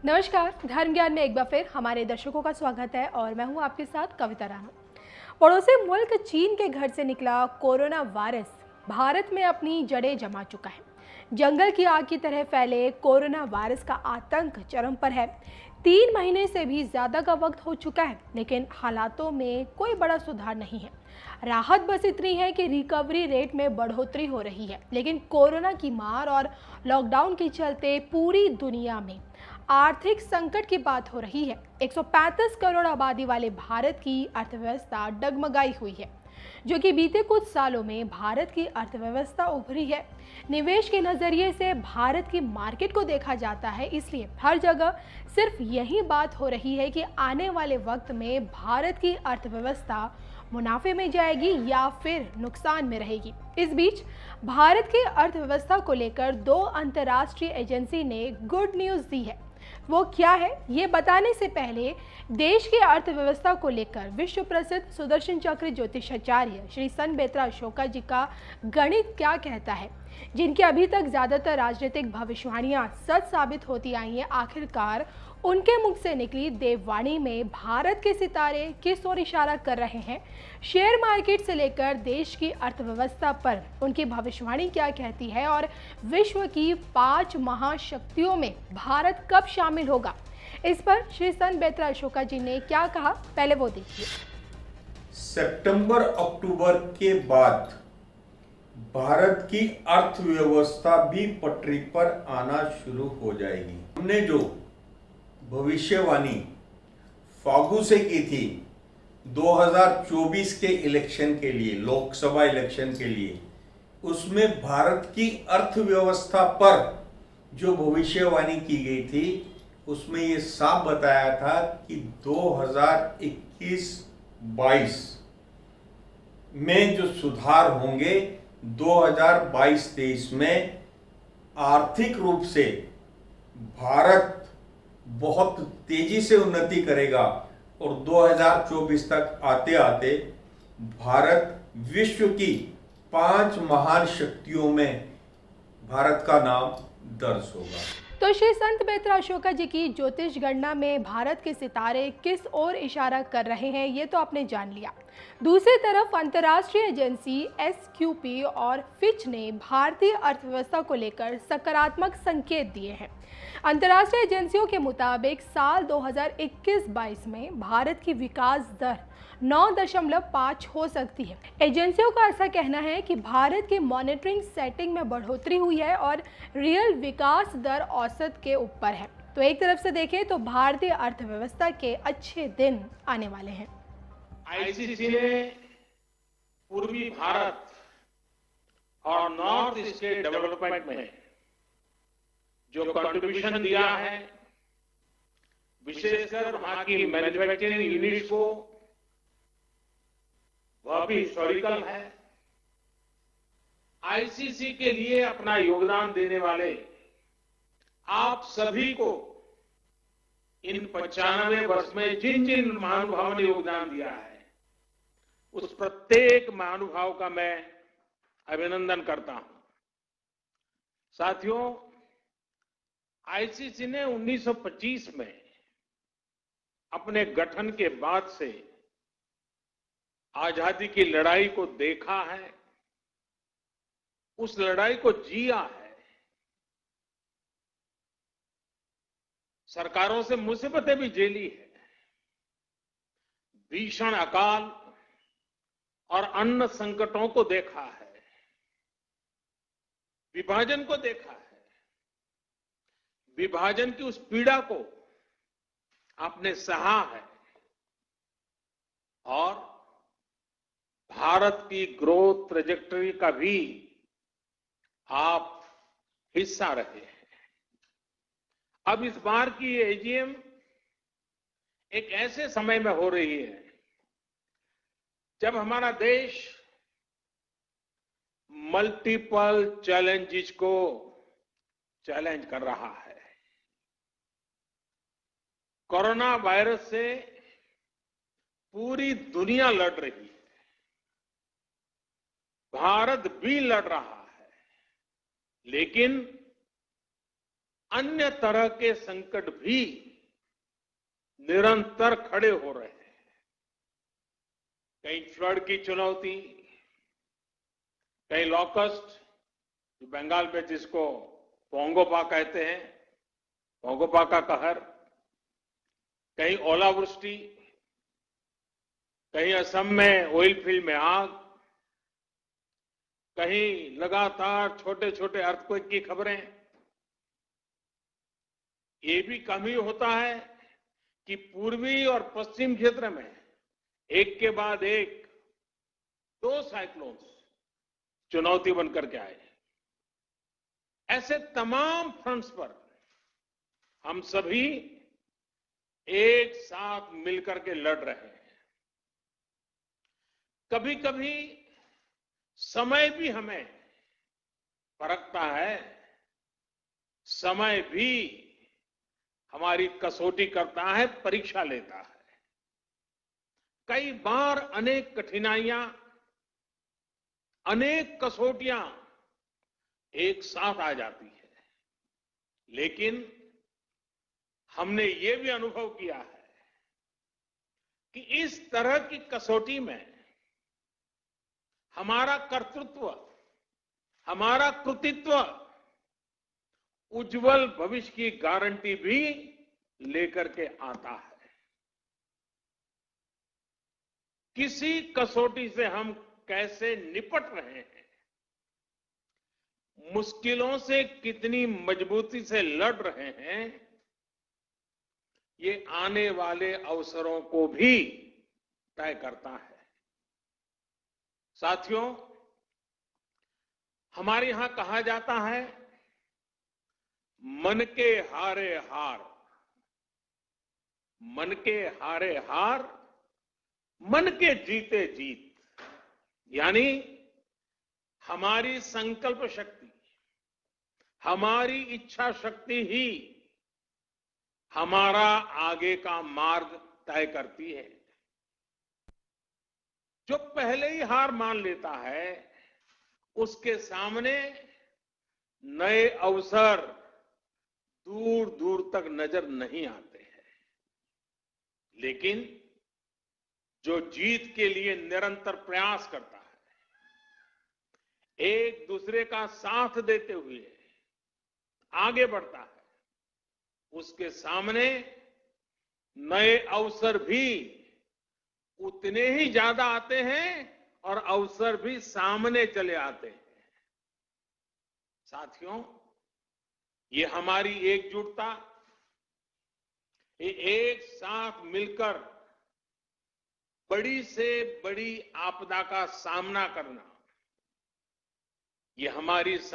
नमस्कार। धर्म ज्ञान में एक बार फिर हमारे दर्शकों का स्वागत है और मैं हूं आपके साथ कविता राणा। पड़ोसी मुल्क चीन के घर से निकला कोरोना वायरस भारत में अपनी जड़ें जमा चुका है। जंगल की आग की तरह फैले कोरोना वायरस का आतंक चरम पर है। 3 महीने से भी ज्यादा का वक्त हो चुका है, लेकिन हालातों में कोई बड़ा सुधार नहीं है। राहत बस इतनी है कि रिकवरी रेट में बढ़ोतरी हो रही है, लेकिन कोरोना की मार और लॉकडाउन के चलते पूरी दुनिया में आर्थिक संकट की बात हो रही है। 135 करोड़ आबादी वाले भारत की अर्थव्यवस्था डगमगाई हुई है, जो कि बीते कुछ सालों में भारत की अर्थव्यवस्था उभरी है। निवेश के नजरिए से भारत की मार्केट को देखा जाता है, इसलिए हर जगह सिर्फ यही बात हो रही है कि आने वाले वक्त में भारत की अर्थव्यवस्था मुनाफे में जाएगी या फिर नुकसान में रहेगी। इस बीच भारत की अर्थव्यवस्था को लेकर 2 अंतर्राष्ट्रीय एजेंसी ने गुड न्यूज दी है। वो क्या है, ये बताने से पहले देश की अर्थव्यवस्था को लेकर विश्व प्रसिद्ध सुदर्शन चक्र ज्योतिषाचार्य श्री सन बेत्रा अशोका जी का गणित क्या कहता है, जिनकी अभी तक ज्यादातर राजनीतिक भविष्यवाणियां सच साबित होती आई हैं, आखिरकार उनके मुख से निकली देववाणी में भारत के सितारे किस ओर इशारा कर रहे हैं। शेयर मार्केट से लेकर देश की अर्थव्यवस्था पर उनकी भविष्यवाणी क्या कहती है और विश्व की 5 महाशक्तियों में भारत कब शामिल होगा, इस पर श्री सन बेत्रा अशोका जी ने क्या कहा, पहले वो देखिए। सितंबर अक्टूबर के बाद भारत की अर्थव्यवस्था भी पटरी पर आना शुरू हो जाएगी। हमने जो भविष्यवाणी फागु से की थी 2024 के इलेक्शन के लिए, लोकसभा इलेक्शन के लिए, उसमें भारत की अर्थव्यवस्था पर जो भविष्यवाणी की गई थी उसमें ये साफ बताया था कि 2021-22 में जो सुधार होंगे 2022-23 में आर्थिक रूप से भारत बहुत तेजी से उन्नति करेगा और 2024 तक आते आते भारत विश्व की 5 महान शक्तियों में भारत का नाम दर्ज होगा। तो श्री संत बेत्रा अशोका जी की ज्योतिष गणना में भारत के सितारे किस ओर इशारा कर रहे हैं, ये तो आपने जान लिया। दूसरी तरफ अंतर्राष्ट्रीय एजेंसी एसक्यूपी और फिच ने भारतीय अर्थव्यवस्था को लेकर सकारात्मक संकेत दिए हैं। अंतर्राष्ट्रीय एजेंसियों के मुताबिक साल 2021-22 में भारत की विकास दर 9.5 हो सकती है। एजेंसियों का ऐसा कहना है कि भारत की मॉनिटरिंग सेटिंग में बढ़ोतरी हुई है और रियल विकास दर औसत के ऊपर है। तो एक तरफ से देखें तो भारतीय अर्थव्यवस्था के अच्छे दिन आने वाले हैं। आईसीसी ने पूर्वी भारत और नॉर्थ ईस्ट के डेवलपमेंट में जो कंट्रीब्यूशन दिया है, विशेषकर वहां की मैन्युफैक्चरिंग यूनिट को, वह भी हिस्टोरिकल है। आईसीसी के लिए अपना योगदान देने वाले आप सभी को इन 95 वर्ष में जिन जिन महानुभावों ने योगदान दिया है, उस प्रत्येक महानुभाव का मैं अभिनंदन करता हूं। साथियों, आईसीसी ने 1925 में अपने गठन के बाद से आजादी की लड़ाई को देखा है, उस लड़ाई को जिया है। सरकारों से मुसीबतें भी झेली है, भीषण अकाल और अन्न संकटों को देखा है, विभाजन को देखा है। विभाजन की उस पीड़ा को आपने सहा है और भारत की ग्रोथ ट्रेजेक्टरी का भी आप हिस्सा रहे हैं। अब इस बार की ये एजीएम एक ऐसे समय में हो रही है जब हमारा देश मल्टीपल चैलेंजेस को चैलेंज कर रहा है। कोरोना वायरस से पूरी दुनिया लड़ रही है, भारत भी लड़ रहा है, लेकिन अन्य तरह के संकट भी निरंतर खड़े हो रहे हैं। कहीं फ्लड की चुनौती, कहीं लॉकस्ट, जो बंगाल में जिसको पोंगोपा कहते हैं, पोंगोपा का कहर, कहीं ओलावृष्टि, कहीं असम में ऑयल फील्ड में आग, कहीं लगातार छोटे छोटे अर्थक्वेक की खबरें। ये भी कम ही होता है कि पूर्वी और पश्चिम क्षेत्र में एक के बाद एक 2 साइक्लोन्स चुनौती बनकर के आए। ऐसे तमाम फ्रंट्स पर हम सभी एक साथ मिलकर के लड़ रहे हैं। कभी कभी समय भी हमें परखता है, समय भी हमारी कसौटी करता है, परीक्षा लेता है। कई बार अनेक कठिनाइयां, अनेक कसौटियां एक साथ आ जाती है, लेकिन हमने ये भी अनुभव किया है कि इस तरह की कसौटी में हमारा कर्तृत्व, हमारा कृतित्व उज्जवल भविष्य की गारंटी भी लेकर के आता है। किसी कसौटी से हम कैसे निपट रहे हैं, मुश्किलों से कितनी मजबूती से लड़ रहे हैं, ये आने वाले अवसरों को भी तय करता है। साथियों, हमारे यहां कहा जाता है, मन के हारे हार, मन के हारे हार, मन के जीते जीत। यानी हमारी संकल्प शक्ति, हमारी इच्छा शक्ति ही हमारा आगे का मार्ग तय करती है। जो पहले ही हार मान लेता है, उसके सामने नए अवसर दूर दूर तक नजर नहीं आते हैं। लेकिन जो जीत के लिए निरंतर प्रयास करता है, एक दूसरे का साथ देते हुए आगे बढ़ता है, उसके सामने नए अवसर भी उतने ही ज्यादा आते हैं और अवसर भी सामने चले आते हैं। साथियों, ये हमारी एकजुटता, ये एक साथ मिलकर बड़ी से बड़ी आपदा का सामना करना, ये हमारी